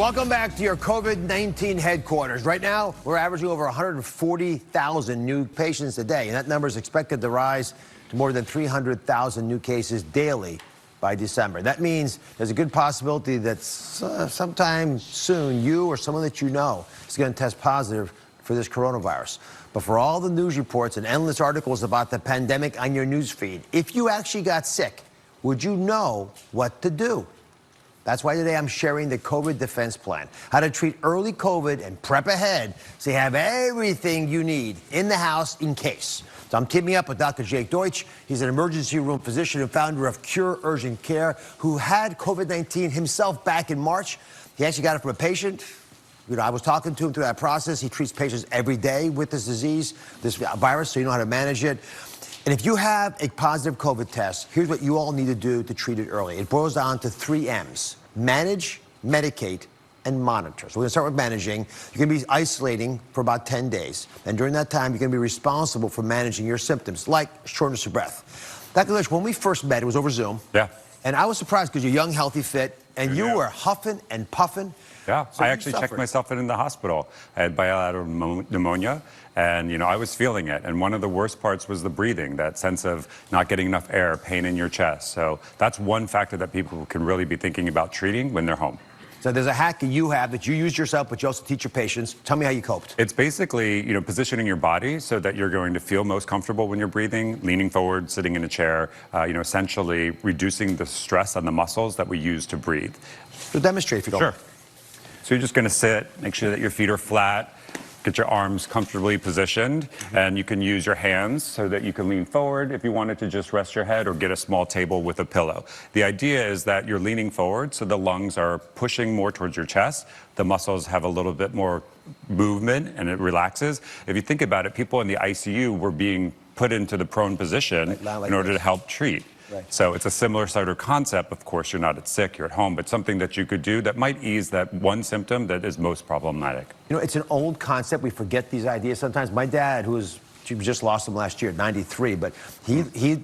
Welcome back to your COVID-19 headquarters. Right now, we're averaging over 140,000 new patients a day, and that number is expected to rise to more than 300,000 new cases daily by December. That means there's a good possibility that sometime soon, you or someone that you know is going to test positive for this coronavirus. But for all the news reports and endless articles about the pandemic on your news feed, if you actually got sick, would you know what to do? That's why today I'm sharing the COVID defense plan, how to treat early COVID and prep ahead so you have everything you need in the house in case. So I'm teaming up with Dr. Jake Deutsch. He's an emergency room physician and founder of Cure Urgent Care, who had COVID-19 himself back in March. He actually got it from a patient. You know, I was talking to him through that process. He treats patients every day with this disease, this virus, so you know how to manage it. And if you have a positive COVID test, here's what you all need to do to treat it early. It boils down to 3 M's: manage, medicate, and monitor. So we're going to start with managing. You're going to be isolating for about 10 days. And during that time, you're going to be responsible for managing your symptoms, like shortness of breath. Dr. Deutsch, when we first met, it was over Zoom. Yeah. And I was surprised because you're young, healthy, fit, and you were huffing and puffing. Yeah, So I actually checked myself in the hospital. I had bilateral pneumonia, and I was feeling it. And one of the worst parts was the breathing, that sense of not getting enough air, pain in your chest. So that's one factor that people can really be thinking about treating when they're home. So there's a hack that you have that you use yourself, but you also teach your patients. Tell me how you coped. It's basically, positioning your body so that you're going to feel most comfortable when you're breathing, leaning forward, sitting in a chair, essentially reducing the stress on the muscles that we use to breathe. So demonstrate if you don't. Sure. So you're just going to sit, make sure that your feet are flat, get your arms comfortably positioned, and you can use your hands so that you can lean forward if you wanted to just rest your head, or get a small table with a pillow. The idea is that you're leaning forward so the lungs are pushing more towards your chest. The muscles have a little bit more movement and it relaxes. If you think about it, people in the ICU were being put into the prone position in order to help treat. Right. So it's a similar sort of concept. Of course, you're not sick, you're at home, but something that you could do that might ease that one symptom that is most problematic. It's an old concept. We forget these ideas sometimes. My dad, we just lost him last year at 93, but he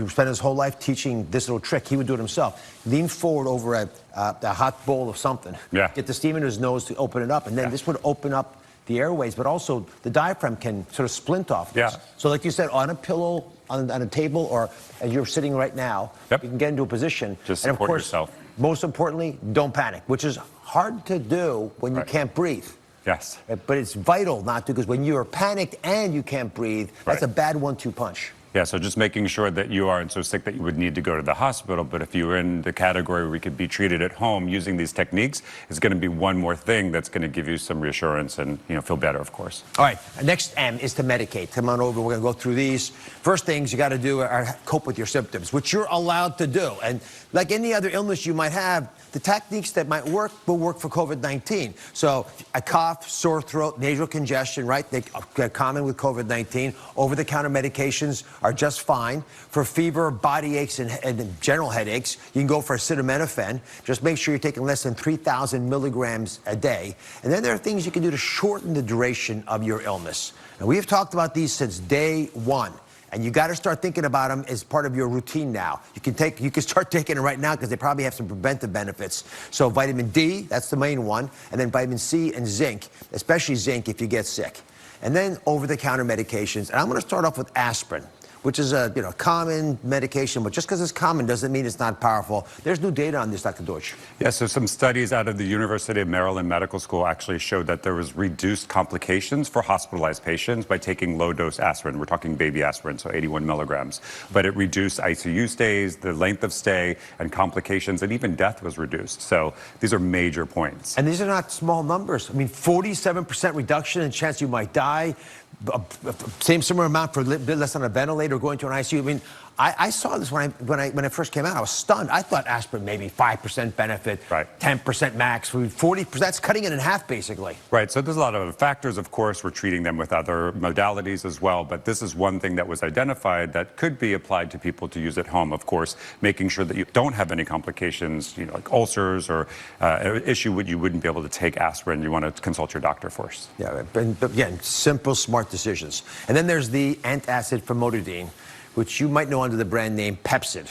spent his whole life teaching this little trick. He would do it himself. Lean forward over a hot bowl of something. Yeah. Get the steam in his nose to open it up, and then this would open up the airways, but also the diaphragm can sort of splint off this. Yeah. So like you said, on a pillow, on a table, or as you're sitting right now, you can get into a position. Just and support of course, yourself. Most importantly, don't panic, which is hard to do when you can't breathe. Yes. But it's vital not to, because when you're panicked and you can't breathe, that's a bad 1-2 punch. Yeah, so just making sure that you aren't so sick that you would need to go to the hospital, but if you were in the category where we could be treated at home using these techniques, is going to be one more thing that's going to give you some reassurance and feel better, of course. All right, next M is to medicate. Come on over, we're going to go through these. First things you got to do are cope with your symptoms, which you're allowed to do. And like any other illness you might have, the techniques that might work will work for COVID-19. So a cough, sore throat, nasal congestion, right? They're common with COVID-19. Over-the-counter medications are just fine. For fever, body aches, and general headaches, you can go for acetaminophen. Just make sure you're taking less than 3,000 milligrams a day. And then there are things you can do to shorten the duration of your illness. And we have talked about these since day one. And you got to start thinking about them as part of your routine now. You can start taking it right now because they probably have some preventive benefits. So vitamin D, that's the main one, and then vitamin C and zinc, especially zinc if you get sick. And then over-the-counter medications. And I'm going to start off with aspirin, which is a common medication, but just because it's common doesn't mean it's not powerful. There's new data on this, Dr. Deutsch. Yeah, so some studies out of the University of Maryland Medical School actually showed that there was reduced complications for hospitalized patients by taking low-dose aspirin. We're talking baby aspirin, so 81 milligrams. But it reduced ICU stays, the length of stay, and complications, and even death was reduced. So these are major points. And these are not small numbers. I mean, 47% reduction in chance you might die. Similar amount for less on a ventilator, going to an ICU. I mean, I saw this when I first came out. I was stunned. I thought aspirin maybe 5% benefit, 10% max, 40%. That's cutting it in half, basically. Right. So there's a lot of factors. Of course, we're treating them with other modalities as well. But this is one thing that was identified that could be applied to people to use at home. Of course, making sure that you don't have any complications, like ulcers or an issue where you wouldn't be able to take aspirin. You want to consult your doctor first. Yeah. But again, simple, smart decisions. And then there's the antacid famotidine, which you might know under the brand name Pepcid.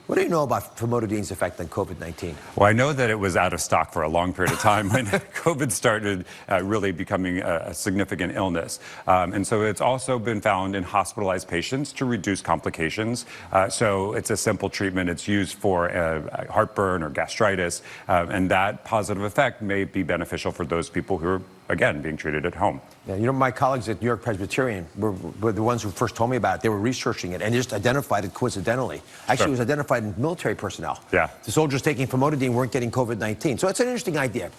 What do you know about famotidin's effect on COVID-19? Well, I know that it was out of stock for a long period of time when COVID started really becoming a significant illness. And so it's also been found in hospitalized patients to reduce complications. So it's a simple treatment. It's used for heartburn or gastritis. And that positive effect may be beneficial for those people who are, again, being treated at home. Yeah, you know, my colleagues at New York Presbyterian were the ones who first told me about it. They were researching it and just identified it coincidentally. Actually, It was identified in military personnel. Yeah. The soldiers taking famotidine weren't getting COVID-19. So it's an interesting idea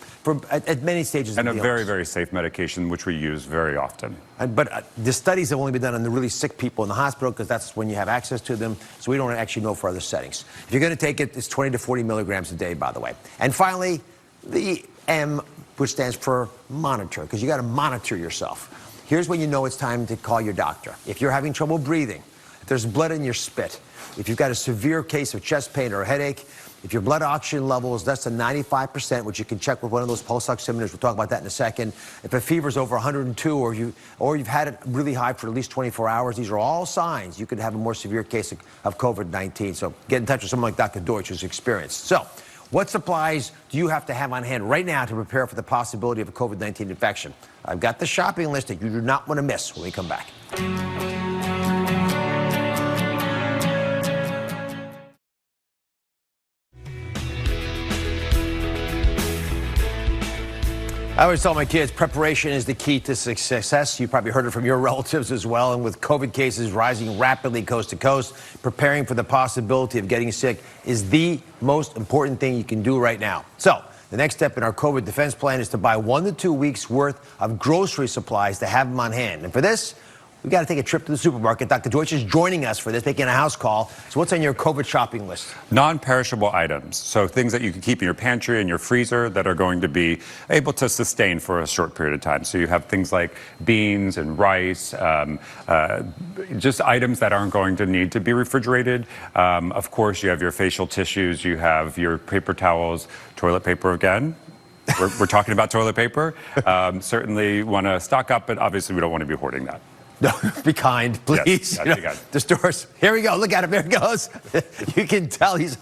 at many stages And of a the very, illness. very safe medication, which we use very often. But the studies have only been done on the really sick people in the hospital because that's when you have access to them. So we don't actually know for other settings. If you're going to take it, it's 20 to 40 milligrams a day, by the way. And finally, the M, which stands for monitor, because you got to monitor yourself. Here's when you know it's time to call your doctor. If you're having trouble breathing, if there's blood in your spit, if you've got a severe case of chest pain or a headache, if your blood oxygen level is less than 95%, which you can check with one of those pulse oximeters, we'll talk about that in a second. If a fever's over 102 or you've had it really high for at least 24 hours, these are all signs you could have a more severe case of COVID-19. So get in touch with someone like Dr. Deutsch who's experienced. So what supplies do you have to have on hand right now to prepare for the possibility of a COVID-19 infection? I've got the shopping list that you do not want to miss when we come back. I always tell my kids preparation is the key to success. You probably heard it from your relatives as well. And with COVID cases rising rapidly coast to coast, preparing for the possibility of getting sick is the most important thing you can do right now. So the next step in our COVID defense plan is to buy 1 to 2 weeks worth of grocery supplies to have them on hand. And for this, we got to take a trip to the supermarket. Dr. Deutsch is joining us for this, making a house call. So what's on your COVID shopping list? Non-perishable items, so things that you can keep in your pantry and your freezer that are going to be able to sustain for a short period of time. So you have things like beans and rice, just items that aren't going to need to be refrigerated. Of course, you have your facial tissues, you have your paper towels, toilet paper again. We're talking about toilet paper. Certainly want to stock up, but obviously we don't want to be hoarding that. No, be kind, please. Yes, be kind. The stores. Here we go. Look at him. There he goes. You can tell he's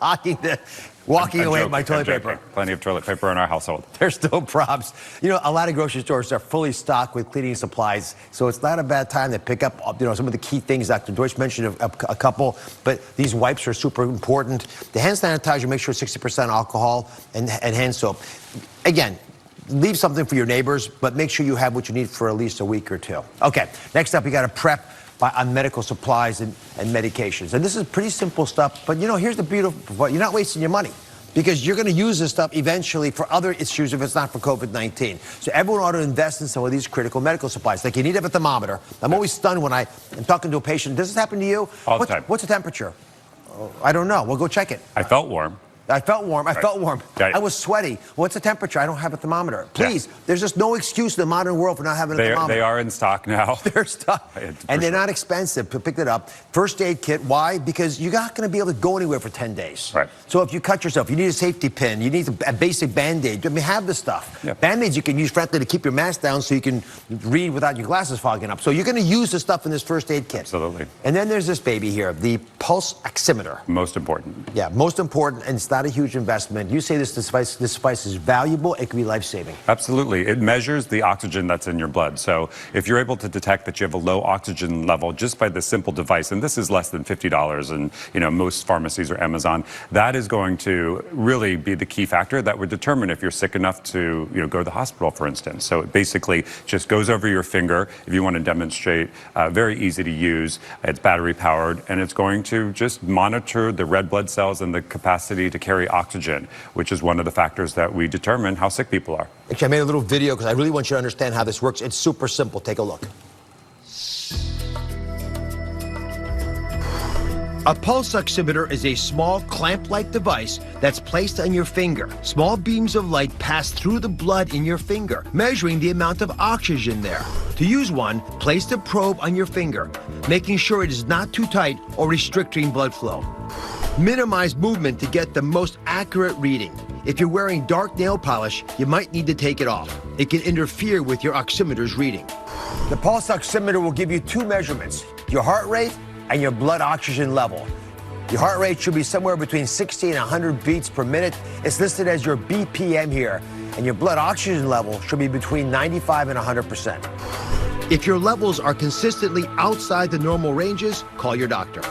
walking away with my toilet paper. Plenty of toilet paper in our household. There's no props. You know, a lot of grocery stores are fully stocked with cleaning supplies, so it's not a bad time to pick up, some of the key things. Dr. Deutsch mentioned a couple, but these wipes are super important. The hand sanitizer, make sure 60% alcohol and hand soap. Again, leave something for your neighbors, but make sure you have what you need for at least a week or two. Okay, next up, we got to prep on medical supplies and medications. And this is pretty simple stuff, but here's the beautiful part. You're not wasting your money because you're going to use this stuff eventually for other issues if it's not for COVID-19. So everyone ought to invest in some of these critical medical supplies. Like you need a thermometer. I'm always stunned when I'm talking to a patient. Does this happen to you? All the time. What's the temperature? I don't know. We'll go check it. I felt warm. I felt warm. I felt warm. Right. I was sweaty. What's the temperature? I don't have a thermometer. Please, there's just no excuse in the modern world for not having a thermometer. They are in stock now. They're stock. And they're not expensive. Pick it up. First aid kit. Why? Because you're not going to be able to go anywhere for 10 days. Right. So if you cut yourself, you need a safety pin. You need a basic Band-Aid. I mean, have the stuff. Yeah. Band-Aids you can use, frankly, to keep your mask down so you can read without your glasses fogging up. So you're going to use the stuff in this first aid kit. Absolutely. And then there's this baby here, the pulse oximeter. Most important. Yeah, most important, and it's not a huge investment. You say this device is valuable. It can be life-saving. Absolutely. It measures the oxygen that's in your blood. So if you're able to detect that you have a low oxygen level just by this simple device, and this is less than $50 in most pharmacies or Amazon, that is going to really be the key factor that would determine if you're sick enough to go to the hospital, for instance. So it basically just goes over your finger. If you want to demonstrate, very easy to use. It's battery powered, and it's going to just monitor the red blood cells and the capacity to carry oxygen, which is one of the factors that we determine how sick people are. Actually, I made a little video because I really want you to understand how this works. It's super simple. Take a look. A pulse oximeter is a small clamp-like device that's placed on your finger. Small beams of light pass through the blood in your finger, measuring the amount of oxygen there. To use one, place the probe on your finger, making sure it is not too tight or restricting blood flow. Minimize movement to get the most accurate reading. If you're wearing dark nail polish, you might need to take it off. It can interfere with your oximeter's reading. The pulse oximeter will give you two measurements, your heart rate and your blood oxygen level. Your heart rate should be somewhere between 60 and 100 beats per minute. It's listed as your BPM here. And your blood oxygen level should be between 95 and 100%. If your levels are consistently outside the normal ranges, call your doctor.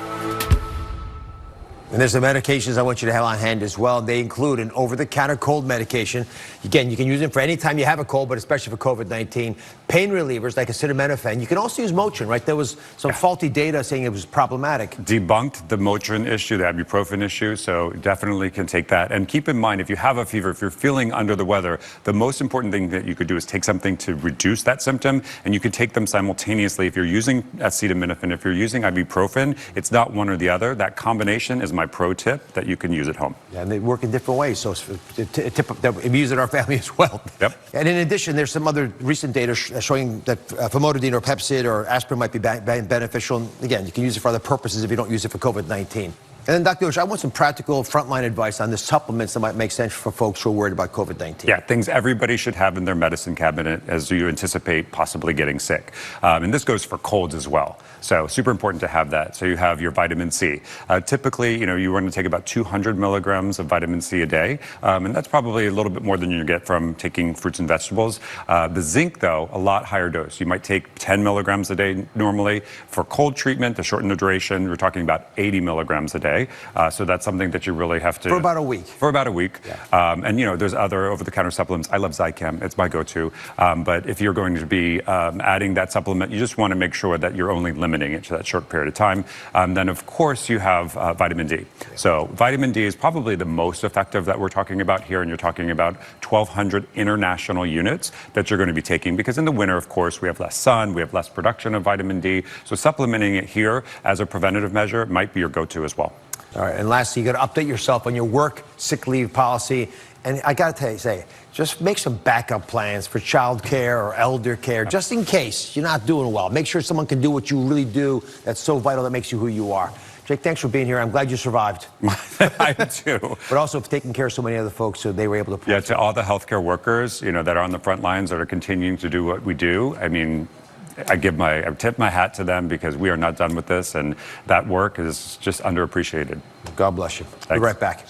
And there's some medications I want you to have on hand as well. They include an over-the-counter cold medication. Again, you can use them for any time you have a cold, but especially for COVID-19. Pain relievers like acetaminophen. You can also use Motrin, right? There was some faulty data saying it was problematic. Debunked the Motrin issue, the ibuprofen issue, so definitely can take that. And keep in mind, if you have a fever, if you're feeling under the weather, the most important thing that you could do is take something to reduce that symptom, and you can take them simultaneously. If you're using acetaminophen, if you're using ibuprofen, it's not one or the other. That combination is my pro tip that you can use at home. Yeah, and they work in different ways, so it's a tip that we use in our family as well. Yep. And in addition, there's some other recent data showing that famotidine or Pepcid or aspirin might be beneficial. And again, you can use it for other purposes if you don't use it for COVID-19. And then, Dr. Deutsch, I want some practical frontline advice on the supplements that might make sense for folks who are worried about COVID-19. Yeah, things everybody should have in their medicine cabinet as you anticipate possibly getting sick. And this goes for colds as well. So super important to have that. So you have your vitamin C. Typically, you want to take about 200 milligrams of vitamin C a day. And that's probably a little bit more than you get from taking fruits and vegetables. The zinc, though, a lot higher dose. You might take 10 milligrams a day normally. For cold treatment, to shorten the duration, we're talking about 80 milligrams a day. So that's something that you really have to... For about a week. For about a week. Yeah. And, there's other over-the-counter supplements. I love Zicam. It's my go-to. But if you're going to be adding that supplement, you just want to make sure that you're only limiting it to that short period of time. Then, of course, you have vitamin D. So vitamin D is probably the most effective that we're talking about here, and you're talking about 1,200 international units that you're going to be taking, because in the winter, of course, we have less sun, we have less production of vitamin D. So supplementing it here as a preventative measure might be your go-to as well. All right, and lastly, you got to update yourself on your work sick leave policy. And I got to say, just make some backup plans for child care or elder care, just in case you're not doing well. Make sure someone can do what you really do that's so vital that makes you who you are. Jake, thanks for being here. I'm glad you survived. I too. But also for taking care of so many other folks so they were able to... Yeah, to all the healthcare workers, that are on the front lines that are continuing to do what we do. I mean, I tip my hat to them, because we are not done with this, and that work is just underappreciated. God bless you. Thanks. We'll be right back.